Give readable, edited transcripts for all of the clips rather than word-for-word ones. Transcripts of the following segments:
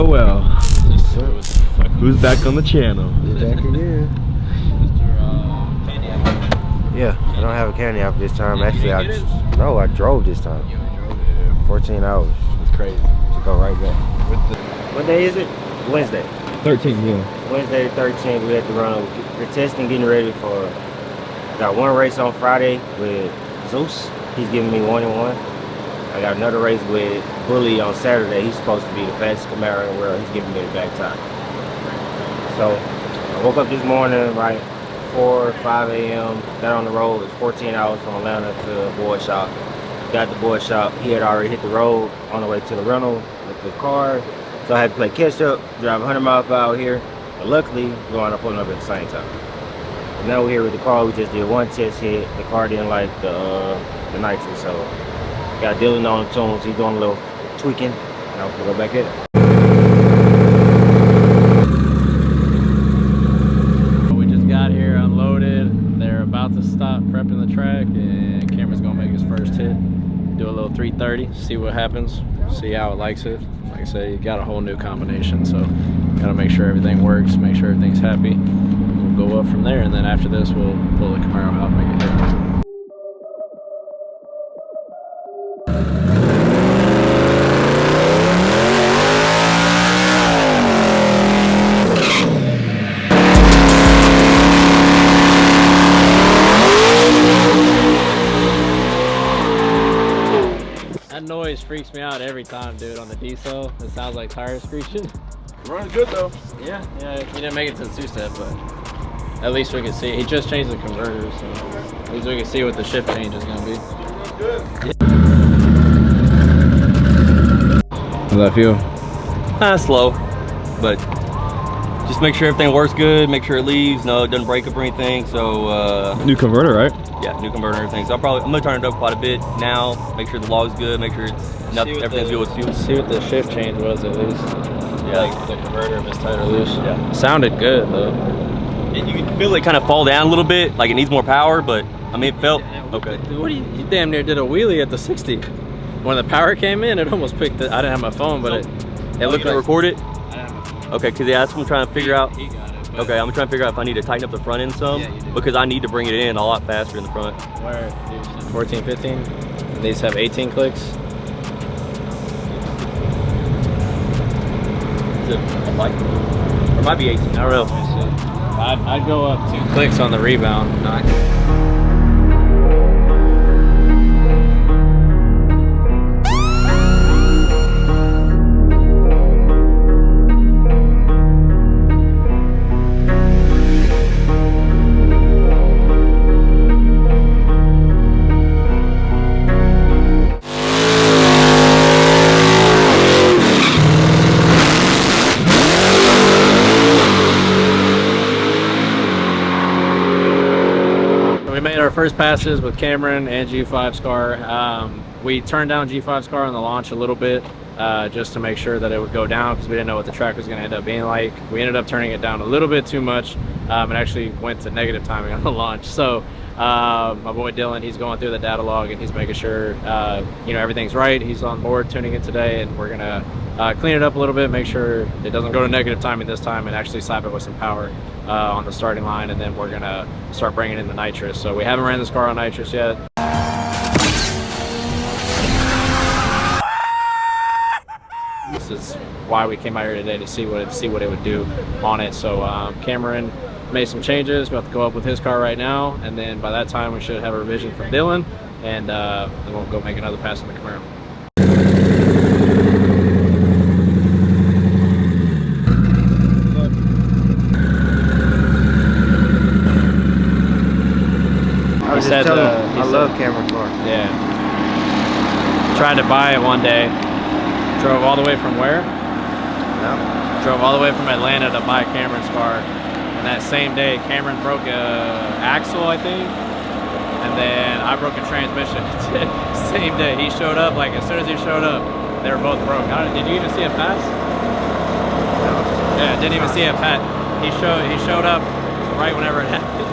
Well. Who's back on the channel? Back again. Yeah, I don't have a candy app this time. Actually, I drove this time. 14 hours. It's crazy. To go right back. What day is it? Wednesday. 13, yeah. Wednesday the 13th, we had to run. We're testing, getting ready for. Got one race on Friday with Zeus. He's giving me 1-1. I got another race with Bully on Saturday. He's supposed to be the fastest Camaro in the world. He's giving me the back time. So I woke up this morning like 4 or 5 a.m. Got on the road. It's 14 hours from Atlanta to the board shop. Got the board shop. He had already hit the road on the way to the rental with the car. So I had to play catch up, drive 100 miles per hour here. But luckily, we wound up pulling up at the same time. And now we're here with the car. We just did one test hit. The car didn't like the nitrous, so got Dylan on the tunes. He's doing a little tweaking. Now we'll go back in. We just got here, unloaded. They're about to stop prepping the track, and Cameron's gonna make his first hit. Do a little 330, see what happens, see how it likes it. Like I say, you got a whole new combination, so gotta make sure everything works, make sure everything's happy. We'll go up from there, and then after this, we'll pull the Camaro out and make it hit. That noise freaks me out every time, dude, on the diesel. It sounds like tires screeching. Running good though. Yeah, he didn't make it to the two-step, but at least we can see. He just changed the converter, so at least we can see what the shift change is going to be. Good. How does that feel? Slow, but just make sure everything works good, make sure it leaves, no, it doesn't break up or anything. So New converter, right? yeah, new converter and everything. So I'm gonna turn it up quite a bit now, make sure the log's good, make sure everything's good with fuel. See what the shift change was at least. Yeah, Like the converter, if it's tight or loose. Yeah. Sounded good though. You can feel it kind of fall down a little bit, like it needs more power, but I mean it felt okay. What do you damn near did a wheelie at the 60. When the power came in, it almost picked it. I didn't have my phone, but it looked like record it. I didn't have my phone. Okay, because that's what I'm trying to figure out. He got it. Okay, I'm trying to figure out if I need to tighten up the front end some, because I need to bring it in a lot faster in the front. Where? 14, 15? These have 18 clicks. Is it like, or it might be 18, I don't know. I'd go up 2 clicks on the rebound. We made our first passes with Cameron and G5's car. We turned down G5's car on the launch a little bit just to make sure that it would go down, because we didn't know what the track was going to end up being like. We ended up turning it down a little bit too much and actually went to negative timing on the launch. So my boy Dylan, he's going through the data log and he's making sure you know, everything's right. He's on board tuning it today, and we're gonna clean it up a little bit, make sure it doesn't go to negative timing this time, and actually slap it with some power on the starting line, and then we're gonna start bringing in the nitrous. So we haven't ran this car on nitrous yet. This is why we came out here today, to see what it would do on it. So Cameron made some changes, about to go up with his car right now, and then by that time we should have a revision from Dylan, and then we'll go make another pass on the Camaro. I was just telling him, I love Cameron car. Yeah. Tried to buy it one day. Drove all the way from where? No. Drove all the way from Atlanta to buy Cameron's car. And that same day, Cameron broke a axle, I think. And then I broke a transmission. Same day. He showed up, like as soon as he showed up, they were both broke. Did you even see it pass? No. Yeah, didn't even see it pass. He showed up right whenever it happened.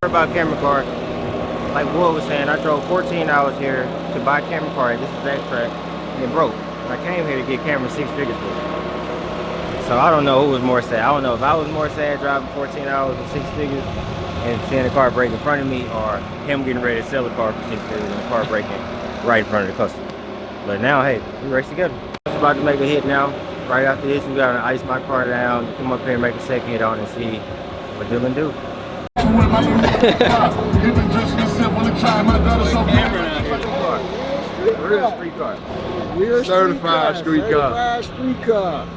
About Cameron car, like Wood was saying, I drove 14 hours here to buy Cameron car at this exact track, and it broke. And I came here to get Cameron 6 figures for it. So I don't know who was more sad. I don't know if I was more sad driving 14 hours with 6 figures and seeing the car break in front of me, or him getting ready to sell the car for 6 figures and the car breaking right in front of the customer. But now, hey, we race together. Just about to make a hit now. Right after this, we gotta ice my car down, come up here and make a second hit on and see what Dylan do. Real street car. We're certified street car. Street car.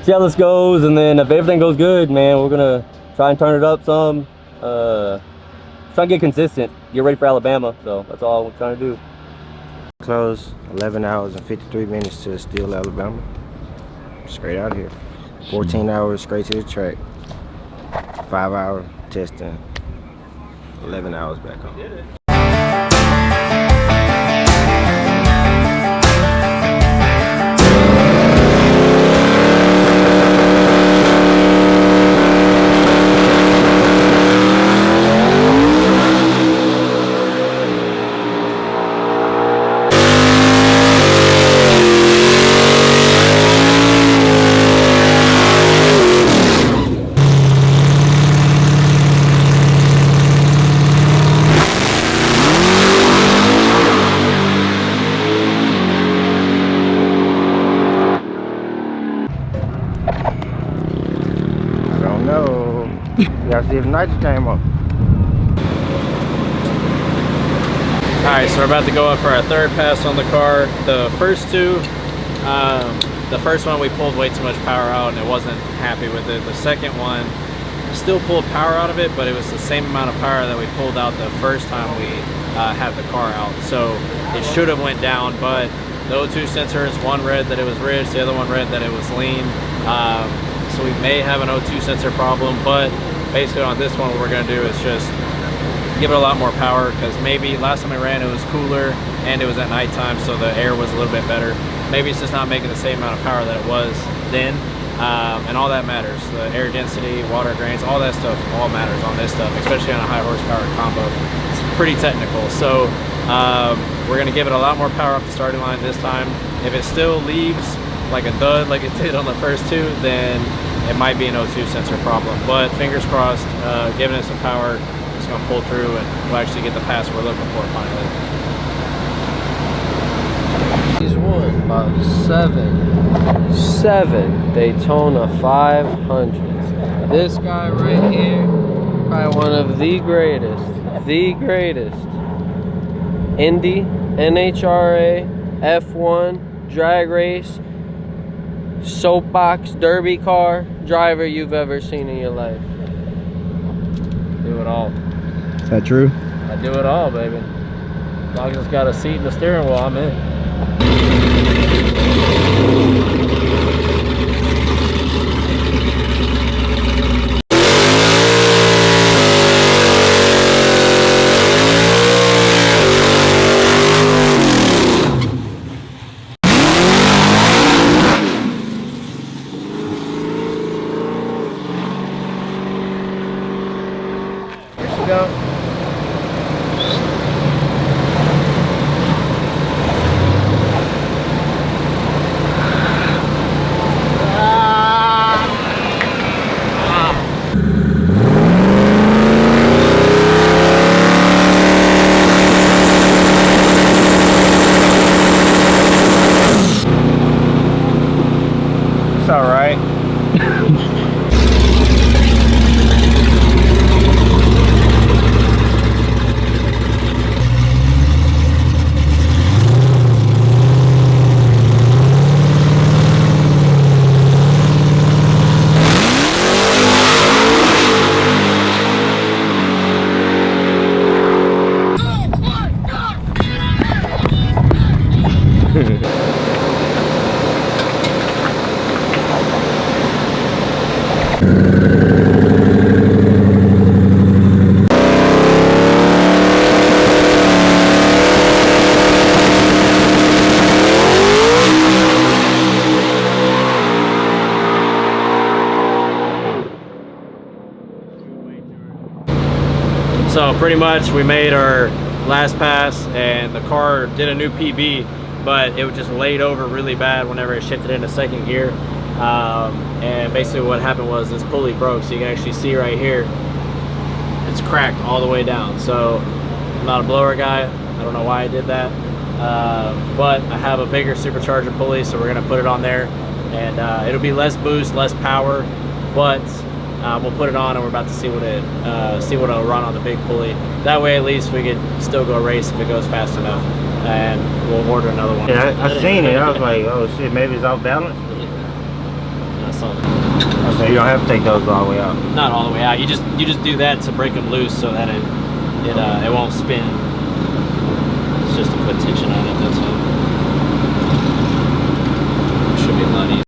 See how this goes, and then if everything goes good, man, we're gonna try and turn it up some. Try and get consistent, get ready for Alabama. So that's all we're trying to do. Close 11 hours and 53 minutes to Steele, Alabama. Straight out here. 14 hours straight to the track. 5-hour testing. 11 hours back home. Gotta see if nitrogen came up. Alright, so we're about to go up for our third pass on the car. The first two, the first one we pulled way too much power out and it wasn't happy with it. The second one still pulled power out of it, but it was the same amount of power that we pulled out the first time we had the car out. So it should have went down, but the O2 sensors, one read that it was rich, the other one read that it was lean. So we may have an O2 sensor problem, but basically on this one what we're going to do is just give it a lot more power, because maybe last time we ran it was cooler and it was at nighttime, so the air was a little bit better. Maybe it's just not making the same amount of power that it was then, and all that matters. The air density, water grains, all that stuff all matters on this stuff, especially on a high horsepower combo. It's pretty technical, so we're going to give it a lot more power off the starting line this time. If it still leaves like a dud like it did on the first two, then it might be an O2 sensor problem, but fingers crossed, giving it some power, it's going to pull through and we'll actually get the pass we're looking for finally. He's won about seven Daytona 500s. This guy right here, probably one of the greatest Indy, NHRA, F1, drag race, soapbox derby car driver you've ever seen in your life. Do it all. Is that true? I do it all, baby. As long as it's got a seat and a steering wheel, I'm in. So pretty much we made our last pass and the car did a new PB, but it was just laid over really bad whenever it shifted into second gear. And basically what happened was this pulley broke. So you can actually see right here, it's cracked all the way down. So I'm not a blower guy. I don't know why I did that. But I have a bigger supercharger pulley, so we're gonna put it on there, and it'll be less boost, less power, but we'll put it on and we're about to see what it'll run on the big pulley. That way at least we could still go race if it goes fast enough, and we'll order another one. Yeah, I seen it. I was like, oh shit, maybe it's off balance. That's all. So you don't have to take those all the way out. Not all the way out. You just do that to break them loose so that it won't spin. It's just to put tension on it. That's all. Should be a lot easier.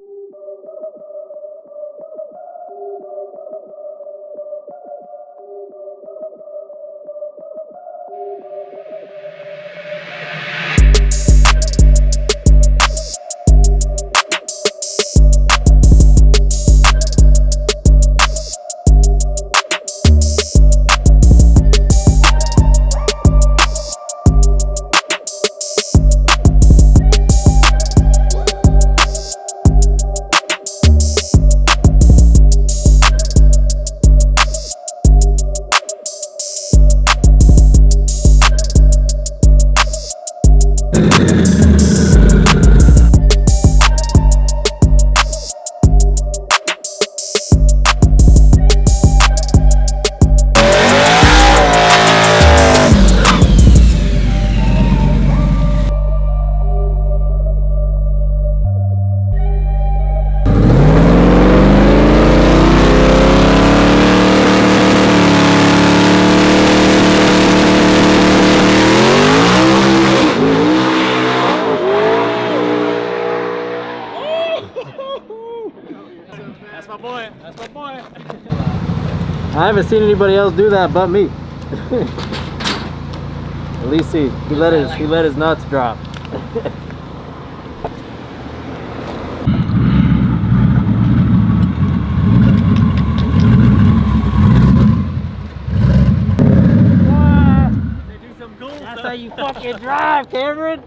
That's my boy. That's my boy. I haven't seen anybody else do that but me. At least he let his nuts drop. That's how you fucking drive, Cameron.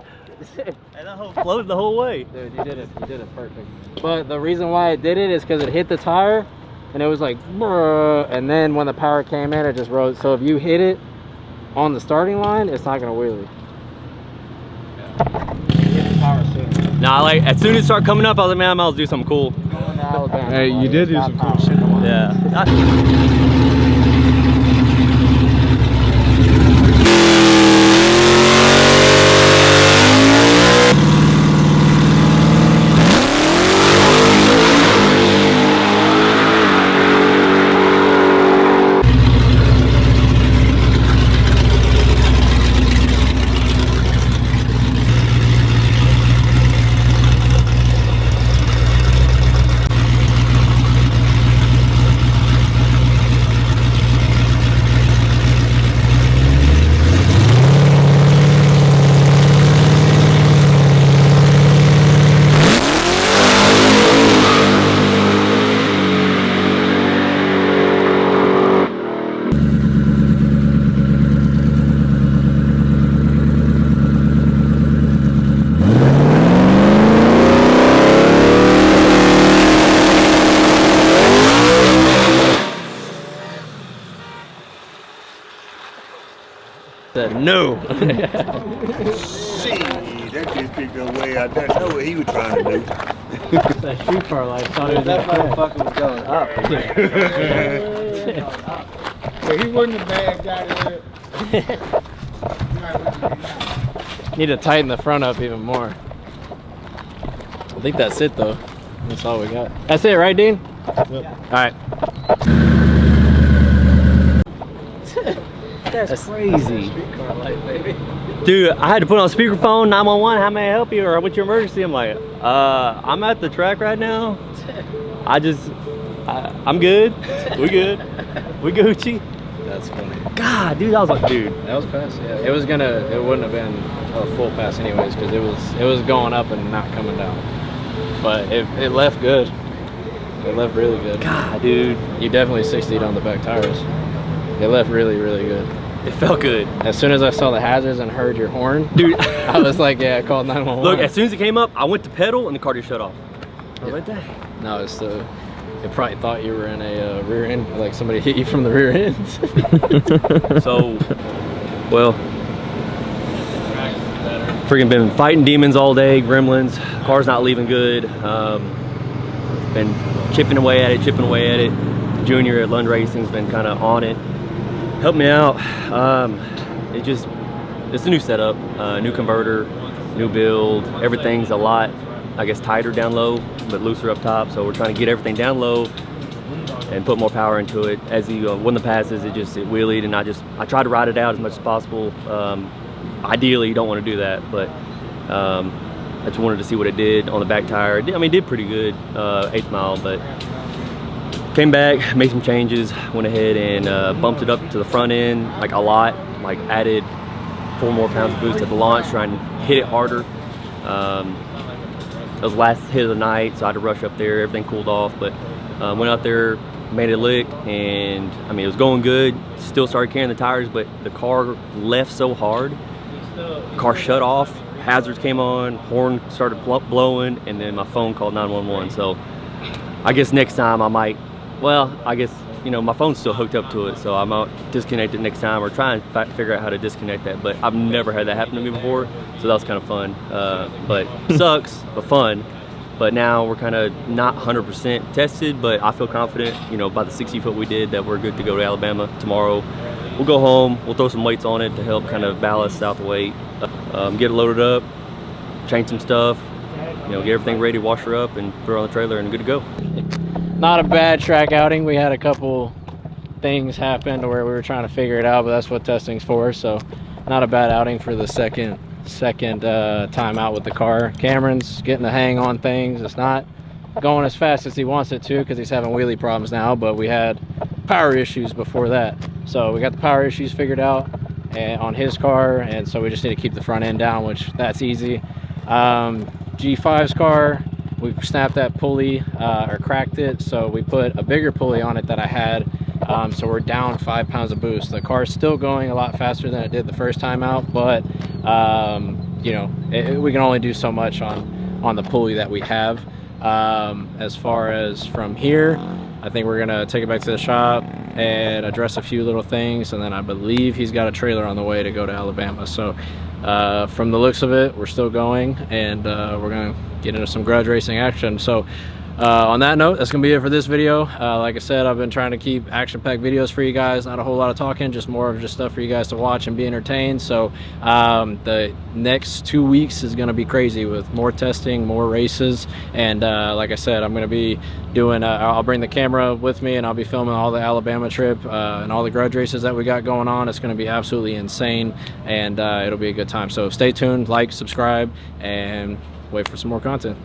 And that whole flowed the whole way. Dude, you did it perfect. But the reason why it did it is because it hit the tire and it was like, bruh, and then when the power came in, it just rose. So if you hit it on the starting line, it's not gonna wheelie. Yeah. Nah, like as soon as it started coming up, I was like, man, I might as well do something cool. Hey, you did do some cool shit. Yeah. No. See, that just kicked away. I didn't know what he was trying to do. That street car life thought it was that motherfucker was going up. So he wasn't a bad guy. Need to tighten the front up even more. I think that's it though. That's all we got. That's it, right, Dean? Yep. All right. That's crazy. Street car life, baby. Dude, I had to put on speakerphone, 911, how may I help you, or what's your emergency? I'm like, I'm at the track right now. I'm good. We good. We Gucci. That's funny. God, dude, I was like, dude. That was fast, yeah. It wouldn't have been a full pass anyways, because it was going up and not coming down. But it left good. It left really good. God, dude. You definitely 60'd on the back tires. It left really, really good. It felt good. As soon as I saw the hazards and heard your horn, dude, I was like, yeah, I called 911. Look, as soon as it came up, I went to pedal and the car just shut off. I was like, dang. No, it probably thought you were in a rear end, like somebody hit you from the rear end. So, well, freaking been fighting demons all day, gremlins. Car's not leaving good. Been chipping away at it. Junior at Lund Racing's been kind of on it. Helped me out. It's a new setup, new converter, new build. Everything's a lot, I guess, tighter down low, but looser up top. So we're trying to get everything down low and put more power into it. As you when the passes, it wheelied, and I tried to ride it out as much as possible. Ideally, you don't want to do that, but I just wanted to see what it did on the back tire. I mean, it did pretty good, 8th mile, but came back, made some changes, went ahead and bumped it up to the front end, like a lot, like added 4 more pounds of boost at the launch, trying to hit it harder. That was the last hit of the night, so I had to rush up there. Everything cooled off, but went out there, made it lick, and I mean, it was going good. Still started carrying the tires, but the car left so hard. The car shut off, hazards came on, horn started blowing, and then my phone called 911. So I guess next time I might, well, I guess, you know, my phone's still hooked up to it, so I might disconnect it next time or try and figure out how to disconnect that. But I've never had that happen to me before, so that was kind of fun. But sucks, but fun. But now we're kind of not 100% tested, but I feel confident, you know, by the 60 foot we did, that we're good to go to Alabama tomorrow. We'll go home, we'll throw some weights on it to help kind of ballast out the weight, get it loaded up, change some stuff, you know, get everything ready, wash her up, and put her on the trailer, and good to go. Not a bad track outing. We had a couple things happen to where we were trying to figure it out, but that's what testing's for. So not a bad outing for the second time out with the car. Cameron's getting the hang on things. It's not going as fast as he wants it to because he's having wheelie problems now, but we had power issues before that. So we got the power issues figured out on his car, and so we just need to keep the front end down, which that's easy. G5's car, we snapped that pulley or cracked it, so we put a bigger pulley on it that I had. So we're down 5 pounds of boost. The car's still going a lot faster than it did the first time out, but you know, we can only do so much on the pulley that we have. As far as from here, I think we're gonna take it back to the shop and address a few little things, and then I believe he's got a trailer on the way to go to Alabama. So from the looks of it, we're still going, and we're gonna get into some Grudge racing action. So on that note, that's gonna be it for this video. Like I said, I've been trying to keep action-packed videos for you guys, not a whole lot of talking, just more of just stuff for you guys to watch and be entertained. So the next 2 weeks is gonna be crazy with more testing, more races, and like I said, I'm gonna be doing I'll bring the camera with me, and I'll be filming all the Alabama trip and all the Grudge races that we got going on. It's gonna be absolutely insane, and it'll be a good time. So stay tuned, like, subscribe, and wait for some more content.